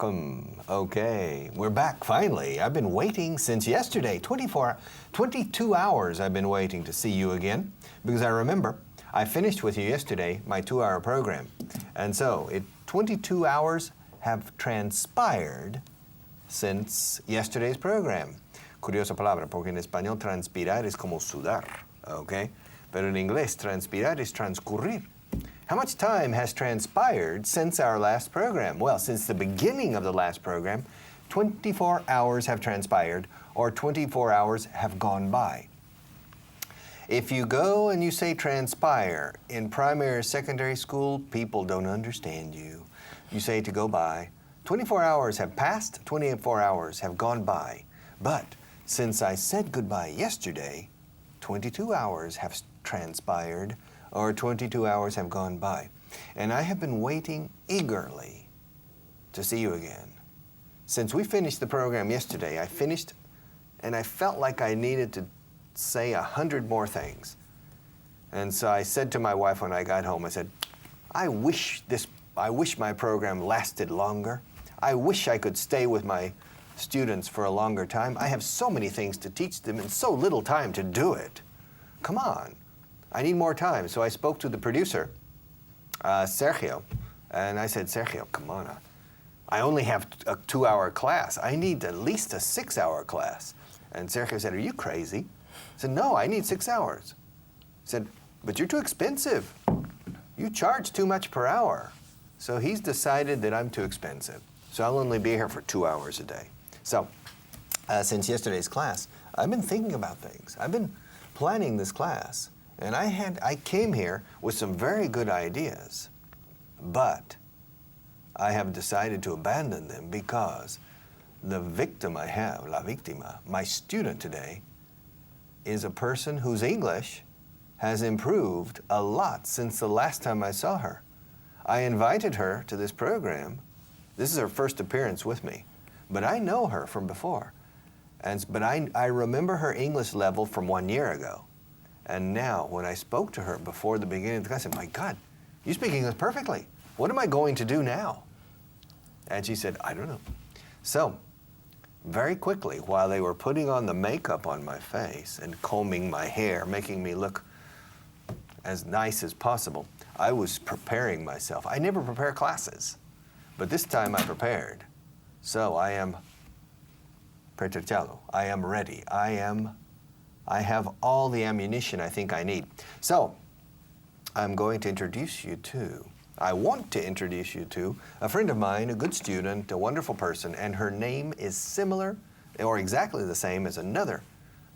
welcome. Okay, we're back finally. I've been waiting since yesterday, 22 hours I've been waiting to see you again, because I remember I finished with you yesterday my 2-hour program. And so 22 hours have transpired since yesterday's program. Curiosa palabra, porque en español transpirar es como sudar, okay? Pero en inglés transpirar es transcurrir. How much time has transpired since our last program? Well, since the beginning of the last program, 24 hours have transpired, or 24 hours have gone by. If you go and you say transpire in primary or secondary school, people don't understand you. You say to go by. 24 hours have passed, 24 hours have gone by. But since I said goodbye yesterday, 22 hours have transpired, or 22 hours have gone by. And I have been waiting eagerly to see you again. Since we finished the program yesterday, I finished and I felt like I needed to say 100 more things. And so I said to my wife when I got home, I said, I wish my program lasted longer. I wish I could stay with my students for a longer time. I have so many things to teach them and so little time to do it. Come on. I need more time. So I spoke to the producer, Sergio, and I said, Sergio, come on. I only have a 2-hour class. I need at least a 6-hour class. And Sergio said, are you crazy? I said, no, I need 6 hours. He said, but you're too expensive. You charge too much per hour. So he's decided that I'm too expensive. So I'll only be here for 2 hours a day. So since yesterday's class, I've been thinking about things. I've been planning this class. And I came here with some very good ideas, but I have decided to abandon them because the victim I have, la víctima, my student today, is a person whose English has improved a lot since the last time I saw her. I invited her to this program. This is her first appearance with me, but I know her from before. But I remember her English level from 1 year ago. And now, when I spoke to her before the beginning of the class, I said, my God, you speak English perfectly. What am I going to do now? And she said, I don't know. So, very quickly, while they were putting on the makeup on my face and combing my hair, making me look as nice as possible, I was preparing myself. I never prepare classes, but this time I prepared. So I am preparado. I am ready. I have all the ammunition I think I need. So, I want to introduce you to a friend of mine, a good student, a wonderful person, and her name is similar or exactly the same as another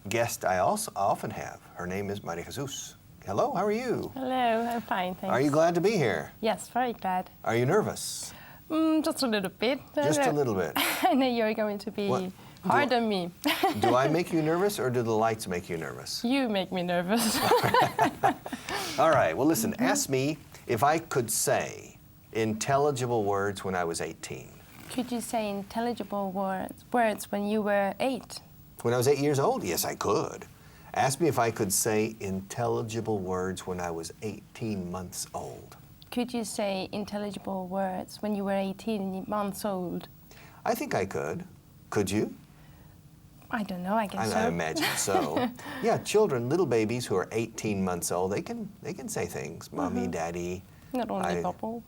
guest I also often have. Her name is Maria Jesus. Hello, how are you? Hello, I'm fine, thanks. Are you glad to be here? Yes, very glad. Are you nervous? Just a little bit. Just a little bit. I know you're going to be hard on me. Do I make you nervous or do the lights make you nervous? You make me nervous. All right, well listen, ask me if I could say intelligible words when I was 18. Could you say intelligible words when you were 8? When I was 8 years old? Yes, I could. Ask me if I could say intelligible words when I was 18 months old. Could you say intelligible words when you were 18 months old? I think I could. Could you? I don't know, I guess so. I imagine so. Yeah, children, little babies who are 18 months old, they can say things. Mommy, daddy. Not only couple.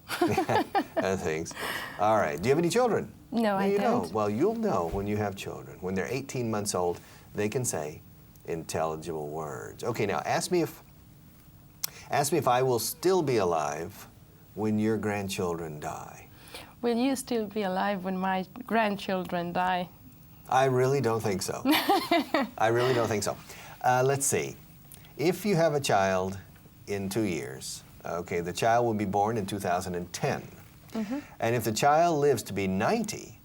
Other things. All right. Do you have any children? No, I don't. Well, you'll know when you have children. When they're 18 months old, they can say intelligible words. Okay, now ask me if I will still be alive when your grandchildren die. Will you still be alive when my grandchildren die? I really don't think so. I really don't think so. Let's see. If you have a child in 2 years, okay, the child will be born in 2010. And if the child lives to be 90,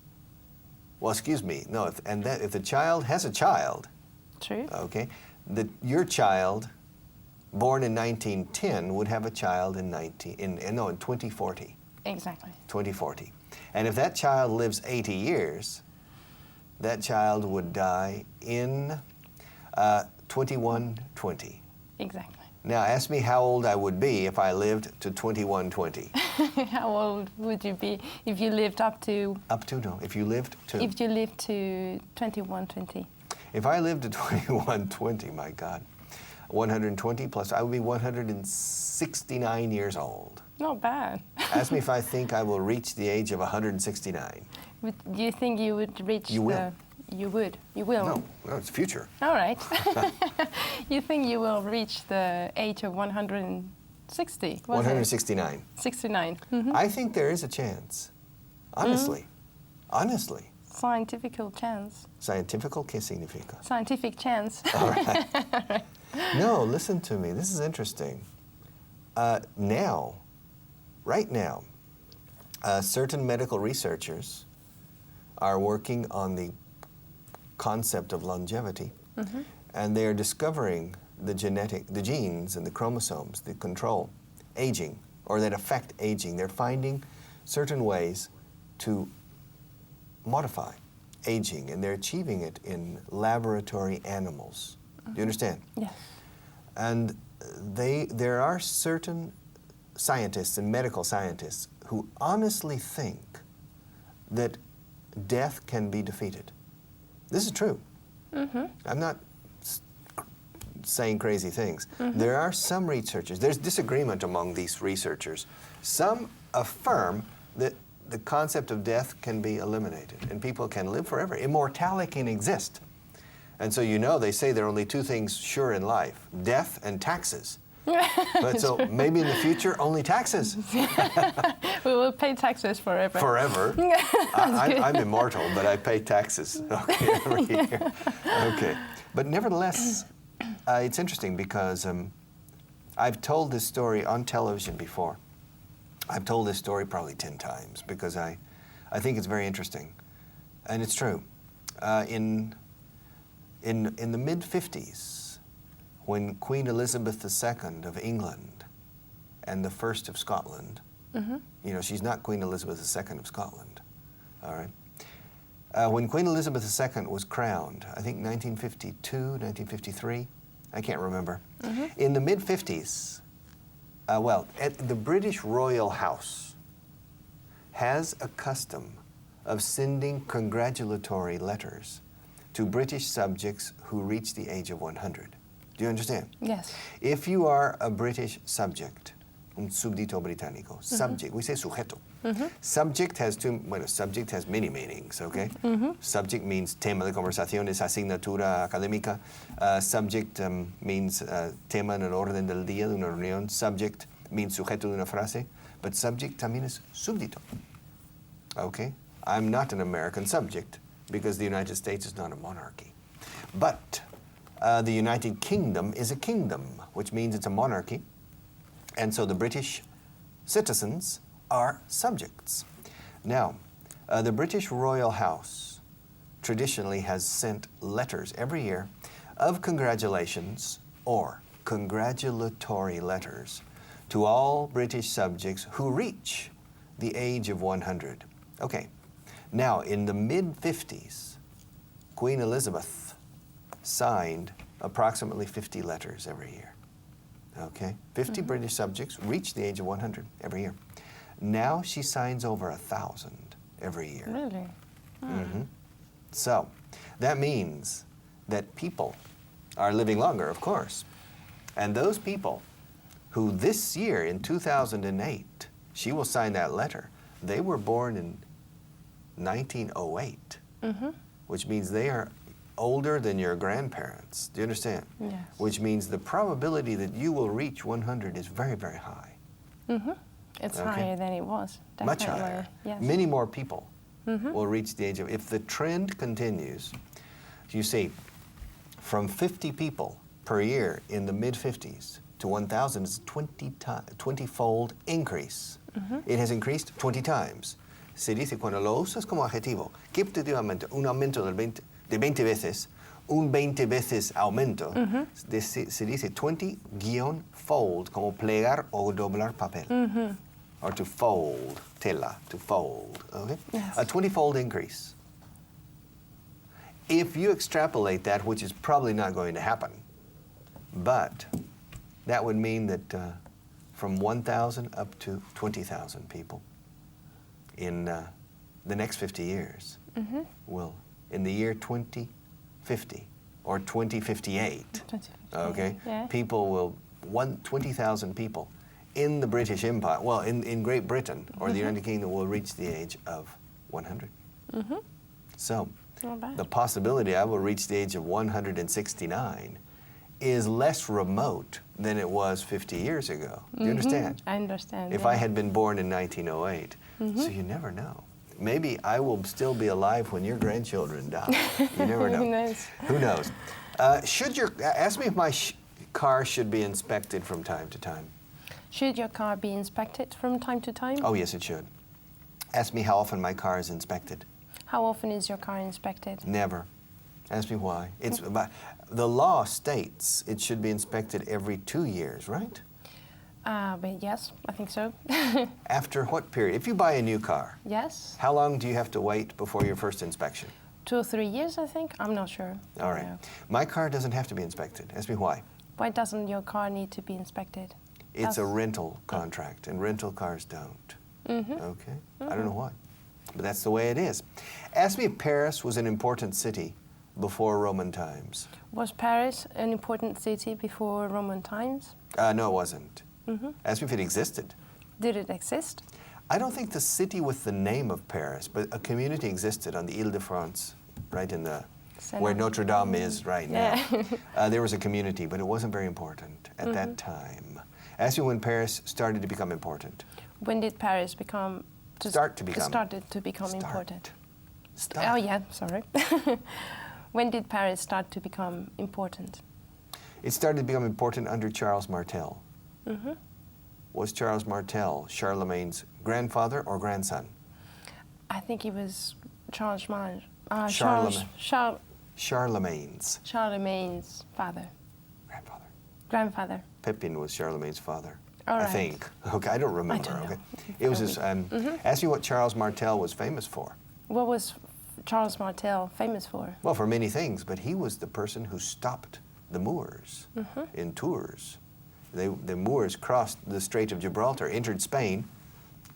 well, excuse me, no, if the child has a child, true, okay, your child born in 1910 would have a child in 2040. Exactly. 2040. And if that child lives 80 years, that child would die in 2120. Exactly. Now, ask me how old I would be if I lived to 2120. How old would you be if you lived up to? Up to, no. If you lived to. If you lived to 2120. If I lived to 2120, my God, 120 plus, I would be 169 years old. Not bad. Ask me if I think I will reach the age of 169. Do you think you would reach You will. You would. You will. No, it's future. All right. You think you will reach the age of 160? 169. 69. I think there is a chance. Honestly. Honestly. Scientific chance. Cientifico, ¿qué significa? Scientific chance. All right. No, listen to me. This is interesting. Right now, certain medical researchers are working on the concept of longevity, and they are discovering the genes and the chromosomes that control aging or that affect aging. They're finding certain ways to modify aging, and they're achieving it in laboratory animals. Do you understand? Yes. And there are certain scientists and medical scientists who honestly think that death can be defeated. This is true. I'm not saying crazy things. There are some researchers, there's disagreement among these researchers. Some affirm that the concept of death can be eliminated and people can live forever. Immortality can exist. And so they say there are only two things sure in life, death and taxes. But so maybe in the future, only taxes. We will pay taxes forever. Forever. I'm immortal, but I pay taxes every year. Okay. But nevertheless, it's interesting because I've told this story on television before. I've told this story probably 10 times because I think it's very interesting. And it's true. In the mid-50s, when Queen Elizabeth II of England and the First of Scotland, she's not Queen Elizabeth II of Scotland, all right? When Queen Elizabeth II was crowned, I think 1952, 1953, I can't remember. In the mid-50s, the British Royal House has a custom of sending congratulatory letters to British subjects who reach the age of 100. Do you understand? Yes. If you are a British subject, un súbdito británico, subject, we say sujeto. Subject has many meanings, okay? Subject means tema de conversaciones, asignatura académica. Subject means tema en el orden del día de una reunión. Subject means sujeto de una frase. But subject también es súbdito, okay? I'm not an American subject because the United States is not a monarchy. But the United Kingdom is a kingdom, which means it's a monarchy. And so the British citizens are subjects. Now, the British Royal House traditionally has sent letters every year of congratulations or congratulatory letters to all British subjects who reach the age of 100. Okay, now in the mid-50s, Queen Elizabeth signed approximately 50 letters every year. Okay, 50 British subjects reach the age of 100 every year. Now she signs over 1,000 every year. Really? So that means that people are living longer, of course. And those people who this year, in 2008, she will sign that letter, they were born in 1908, which means they are older than your grandparents. Do you understand? Yes. Which means the probability that you will reach 100 is very, very high. It's Okay. higher than it was. Definitely. Much higher. Yes. Many more people will reach the age of, if the trend continues, you see, from 50 people per year in the mid-50s to 1,000 is a 20-fold increase. It has increased 20 times. Se dice, cuando lo usas como adjetivo, quantitativamente un aumento de 20 veces, un 20 veces aumento, se dice 20-fold, como plegar o doblar papel. Or to fold, tela, to fold, okay? Yes. A 20-fold increase. If you extrapolate that, which is probably not going to happen, but that would mean that from 1,000 up to 20,000 people in the next 50 years will, in the year 2050 or 2058, okay, yeah. people will, 20,000 people in the British Empire, well, in Great Britain or the United Kingdom will reach the age of 100. So the possibility I will reach the age of 169 is less remote than it was 50 years ago. Do you understand? I understand. If I had been born in 1908. So you never know. Maybe I will still be alive when your grandchildren die. You never know. Who knows? Who knows? Ask me if my car should be inspected from time to time. Should your car be inspected from time to time? Oh, yes, it should. Ask me how often my car is inspected. How often is your car inspected? Never. Ask me why. It's about, the law states it should be inspected every 2 years, right? But yes, I think so. After what period? If you buy a new car, Yes. how long do you have to wait before your first inspection? 2 or 3 years, I think. I'm not sure. All right. No. My car doesn't have to be inspected. Ask me why. Why doesn't your car need to be inspected? It's a rental contract, and rental cars don't. Okay? I don't know why, but that's the way it is. Ask me if Paris was an important city before Roman times. Was Paris an important city before Roman times? No, it wasn't. Ask me if it existed. Did it exist? I don't think the city with the name of Paris, but a community existed on the Ile-de-France, right in the where Notre Dame is right now. There was a community, but it wasn't very important at that time. Ask me when Paris started to become important. When did Paris started to become important? Start. Oh yeah, sorry. When did Paris start to become important? It started to become important under Charles Martel. Was Charles Martel Charlemagne's grandfather or grandson? I think he was Charlemagne's father. Grandfather. Pepin was Charlemagne's father. All right. I think. Okay, I don't remember. I don't know. Okay. It was his, ask me what Charles Martel was famous for. What was Charles Martel famous for? Well, for many things, but he was the person who stopped the Moors in Tours. The Moors crossed the Strait of Gibraltar, entered Spain,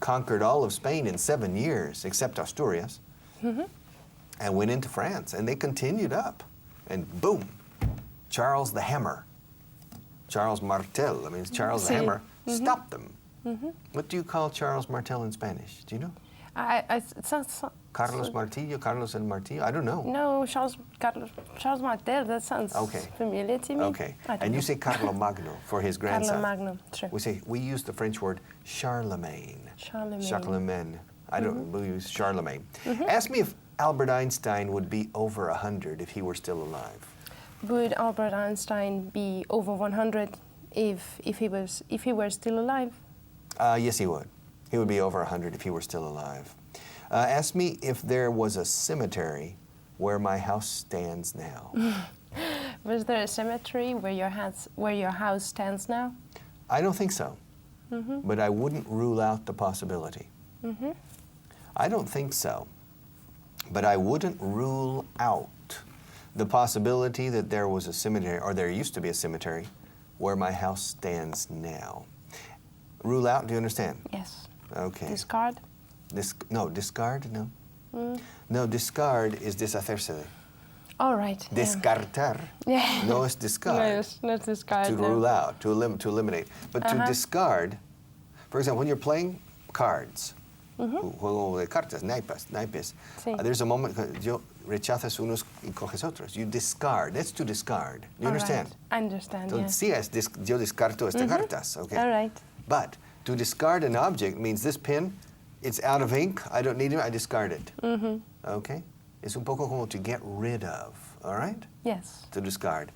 conquered all of Spain in 7 years, except Asturias, and went into France. And they continued up. And boom, Charles the Hammer, Charles Martel, I mean, it's Charles the Hammer, stopped them. What do you call Charles Martel in Spanish? Do you know? It sounds Carlos Martillo, Carlos el Martillo? I don't know. No, Charles Martel, that sounds familiar to me. Okay. And you say Carlo Magno for his grandson. Carlo Magno, true. We use the French word Charlemagne. Charlemagne. Charlemagne. I don't we use Charlemagne. Ask me if Albert Einstein would be over 100 if he were still alive. Would Albert Einstein be over 100 if he were still alive? Yes, he would. He would be over 100 if he were still alive. Ask me if there was a cemetery where my house stands now. Was there a cemetery where your house stands now? I don't think so, but I wouldn't rule out the possibility. I don't think so, but I wouldn't rule out the possibility that there was a cemetery, or there used to be a cemetery, where my house stands now. Rule out, do you understand? Yes. Okay. Discard? No, discard, no. No, discard is deshacerse. All right. Descartar. Yeah. No, it's discard. No, it's not discard. To rule out, to eliminate. But to discard, for example, when you're playing cards, juego de cartas, naipes, Sí. There's a moment, yo rechazas unos y coges otros. You discard. That's to discard. You understand? Right. I understand, yeah. Entonces, yo descarto estas cartas. Okay. All right. But to discard an object means this pen, it's out of ink, I don't need it, I discard it. Okay? It's un poco como to get rid of, all right? Yes. To discard.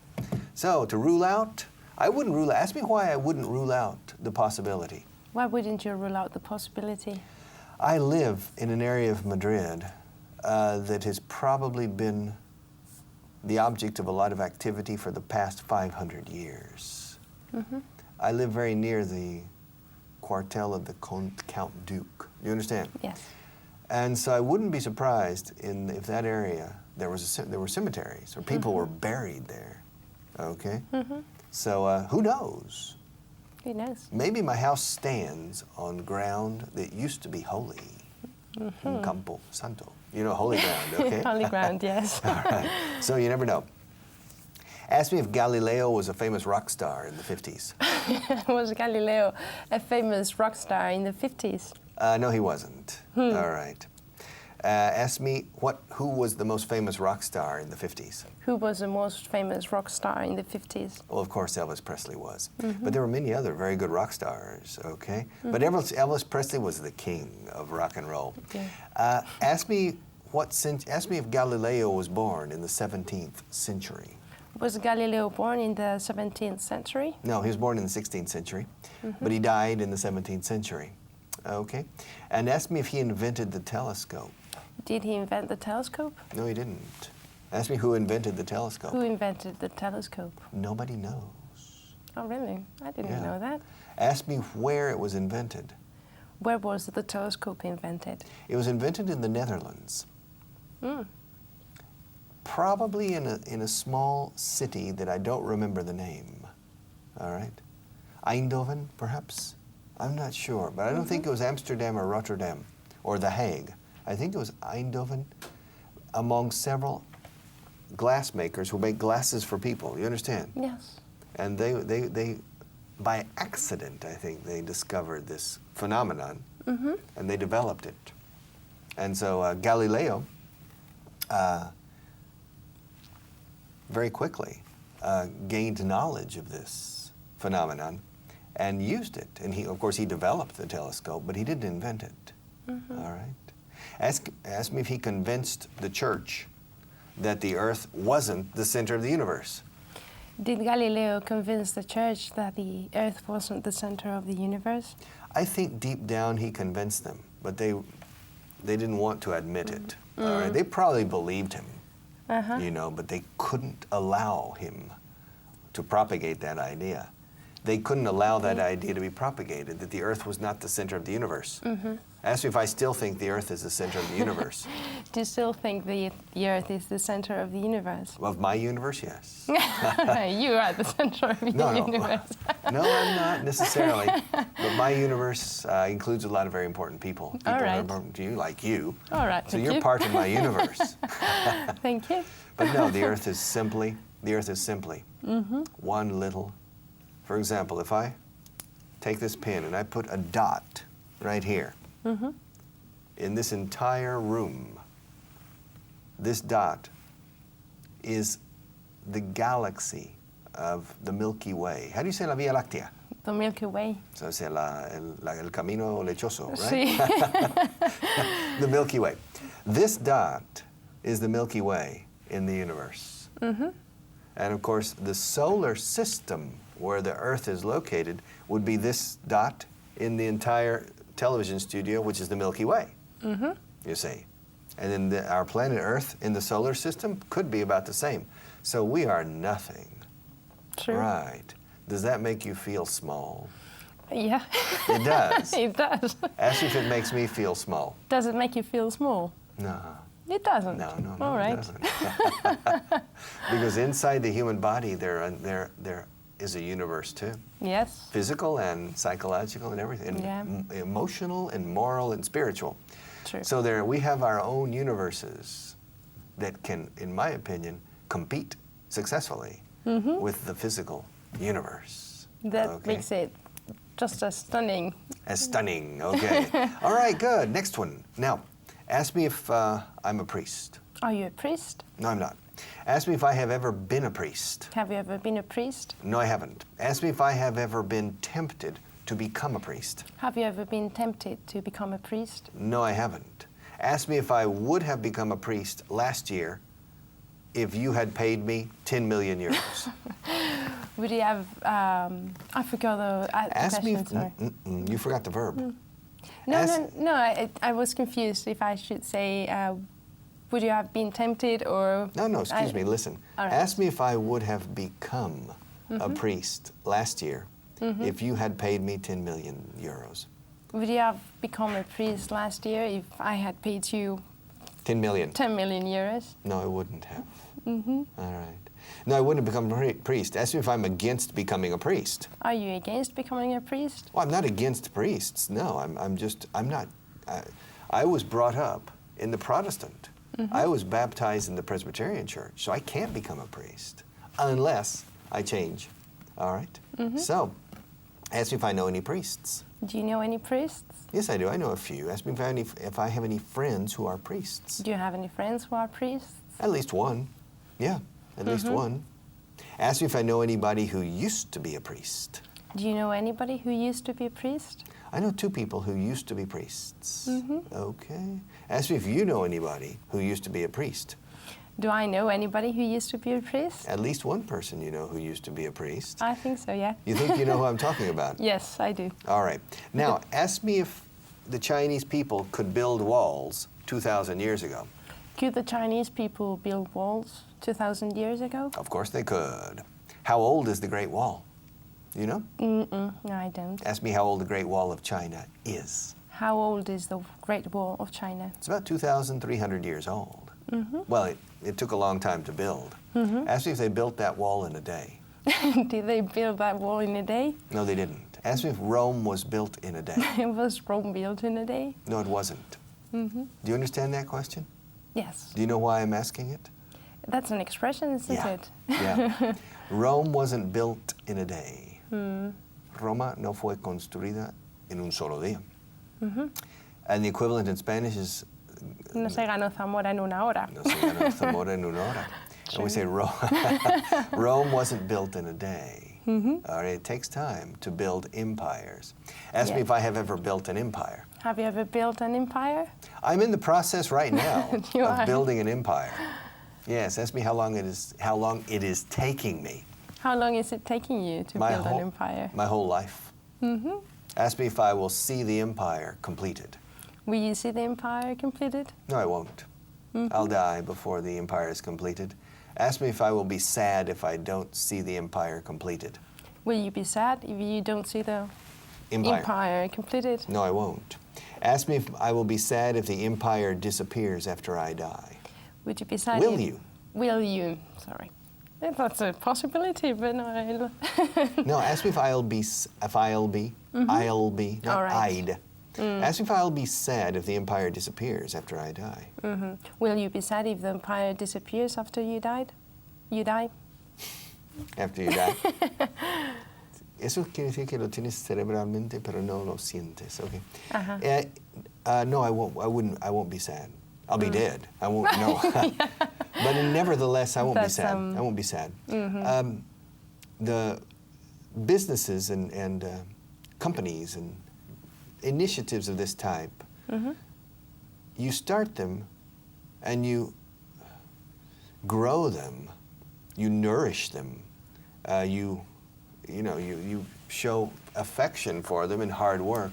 So, to rule out, I wouldn't rule out. Ask me why I wouldn't rule out the possibility. Why wouldn't you rule out the possibility? I live in an area of Madrid that has probably been the object of a lot of activity for the past 500 years. I live very near the quartel of the Count Duke. You understand? Yes. And so I wouldn't be surprised if that area there were cemeteries or people were buried there. Okay. So who knows? Who knows? Maybe my house stands on ground that used to be holy. Campo Santo. You know, holy ground, okay? Holy ground, yes. All right. So you never know. Ask me if Galileo was a famous rock star in the 50s. Was Galileo a famous rock star in the 50s? No, he wasn't. All right. Ask me who was the most famous rock star in the 50s? Who was the most famous rock star in the 50s? Well, of course, Elvis Presley was. But there were many other very good rock stars, okay? But Elvis Presley was the king of rock and roll. Yeah. Ask me if Galileo was born in the 17th century. Was Galileo born in the 17th century? No, he was born in the 16th century, but he died in the 17th century. Okay. And ask me if he invented the telescope. Did he invent the telescope? No, he didn't. Ask me who invented the telescope. Who invented the telescope? Nobody knows. Oh, really? I didn't know that. Ask me where it was invented. Where was the telescope invented? It was invented in the Netherlands. Mm. Probably in a small city that I don't remember the name. All right? Eindhoven, perhaps? I'm not sure, but I don't think it was Amsterdam or Rotterdam or The Hague. I think it was Eindhoven, among several glass makers who make glasses for people. You understand? Yes. And they by accident, I think, they discovered this phenomenon, and they developed it. And so Galileo very quickly gained knowledge of this phenomenon and used it. And of course, he developed the telescope, but he didn't invent it. All right. Ask me if he convinced the church that the Earth wasn't the center of the universe. Did Galileo convince the church that the Earth wasn't the center of the universe? I think deep down he convinced them, but they didn't want to admit it. All right. They probably believed him, you know, but they couldn't allow him to propagate that idea. They couldn't allow that idea to be propagated, that the Earth was not the center of the universe. Ask me if I still think the Earth is the center of the universe. Do you still think the Earth is the center of the universe? Of my universe, yes. You are the center of the universe. No, I'm not necessarily. But my universe includes a lot of very important people. People that are important to you, like you. All right. So you're part of my universe. Thank you. But no, the Earth is simply one little. For example, if I take this pen and I put a dot right here, in this entire room, this dot is the galaxy of the Milky Way. How do you say la Vía Láctea? The Milky Way. So say el camino lechoso, right? Sí. The Milky Way. This dot is the Milky Way in the universe. And of course, the solar system where the Earth is located would be this dot in the entire television studio, which is the Milky Way, you see. And then our planet Earth in the solar system could be about the same. So we are nothing. True. Right. Does that make you feel small? Yeah. It does. It does. Ask if it makes me feel small. Does it make you feel small? No. It doesn't. No, All right. It doesn't. Because inside the human body, there is a universe too. Yes. Physical and psychological and everything. And emotional and moral and spiritual. True. So we have our own universes that can, in my opinion, compete successfully with the physical universe. That makes it just as stunning. As stunning, okay. All right, good. Next one. Now, ask me if I'm a priest. Are you a priest? No, I'm not. Ask me if I have ever been a priest. Have you ever been a priest? No, I haven't. Ask me if I have ever been tempted to become a priest. Have you ever been tempted to become a priest? No, I haven't. Ask me if I would have become a priest last year if you had paid me 10 million euros. Would you have, I forgot the Ask me question, if, you forgot the verb. No, I was confused if I should say, would you have been tempted or... No, excuse me, listen. All right. Ask me if I would have become a priest last year if you had paid me 10 million euros. Would you have become a priest last year if I had paid you 10 million. 10 million euros? No, I wouldn't have. All right. No, I wouldn't become a priest. Ask me if I'm against becoming a priest. Are you against becoming a priest? Well, I'm not against priests. No, I'm not. I was brought up in the Protestant. I was baptized in the Presbyterian church, so I can't become a priest unless I change. All right? So, ask me if I know any priests. Do you know any priests? Yes, I do. I know a few. Ask me if I have any friends who are priests. Do you have any friends who are priests? At least one. Yeah, at least one. Ask me if I know anybody who used to be a priest. Do you know anybody who used to be a priest? I know two people who used to be priests. Okay. Ask me if you know anybody who used to be a priest. Do I know anybody who used to be a priest? At least one person you know who used to be a priest. I think so, yeah. You think you know who I'm talking about? Yes, I do. All right. Now, ask me if the Chinese people could build walls 2,000 years ago. Could the Chinese people build walls 2,000 years ago? Of course they could. How old is the Great Wall? You know? No, I don't. Ask me how old the Great Wall of China is. How old is the Great Wall of China? It's about 2,300 years old. Well, it took a long time to build. Ask me if they built that wall in a day. Did they build that wall in a day? No, they didn't. Ask me if Rome was built in a day. Was Rome built in a day? No, it wasn't. Do you understand that question? Yes. Do you know why I'm asking it? That's an expression, isn't it? Yeah. Rome wasn't built in a day. Roma no fue construida en un solo día. And the equivalent in Spanish is No se ganó Zamora en una hora. no se ganó Zamora en una hora. And we say Rome wasn't built in a day. All right, it takes time to build empires. Ask me if I have ever built an empire. Have you ever built an empire? I'm in the process right now You of are? building an empire. Yes, ask me how long it is taking me. How long is it taking you to build an empire? My whole life. Ask me if I will see the empire completed. Will you see the empire completed? No, I won't. I'll die before the empire is completed. Ask me if I will be sad if I don't see the empire completed. Will you be sad if you don't see the empire completed? No, I won't. Ask me if I will be sad if the empire disappears after I die. Would you be sad? Will you? Will you? Sorry. That's a possibility, but no. No, ask me if I'll be, not All right. I'd. Ask me if I'll be sad if the empire disappears after I die. Will you be sad if the empire disappears after you died? You die? After you die. Eso quiere decir que lo tienes cerebralmente, pero no lo sientes. Okay. No, I won't be sad. I'll be dead. I won't. No. But nevertheless, I won't be sad. I won't be sad. The businesses and companies and initiatives of this type, you start them and you grow them, you nourish them, you show affection for them and hard work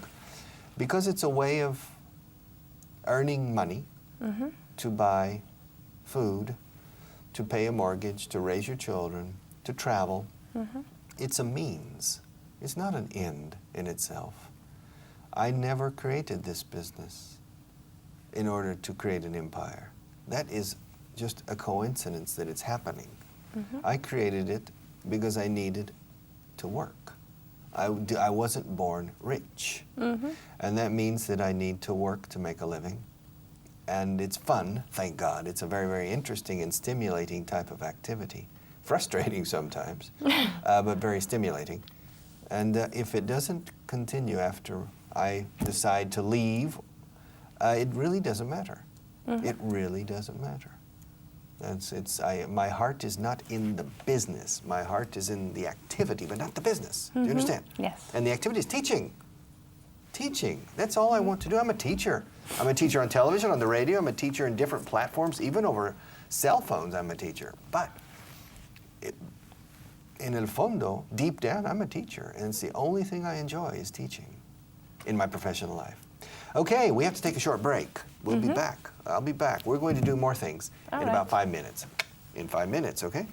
because it's a way of earning money to buy food, to pay a mortgage, to raise your children, to travel. It's a means. It's not an end in itself. I never created this business in order to create an empire. That is just a coincidence that it's happening. I created it because I needed to work. I wasn't born rich. And that means that I need to work to make a living. And it's fun, thank God. It's a very, very interesting and stimulating type of activity. Frustrating sometimes, but very stimulating. And if it doesn't continue after I decide to leave, it really doesn't matter. It really doesn't matter. My heart is not in the business. My heart is in the activity, but not the business. Do you understand? Yes. And the activity is teaching. Teaching. That's all I want to do. I'm a teacher. I'm a teacher on television, on the radio. I'm a teacher in different platforms, even over cell phones. I'm a teacher. But in el fondo, deep down, I'm a teacher, and it's the only thing I enjoy is teaching in my professional life. Okay, we have to take a short break. We'll be back. I'll be back. We're going to do more things in about 5 minutes. In 5 minutes, okay?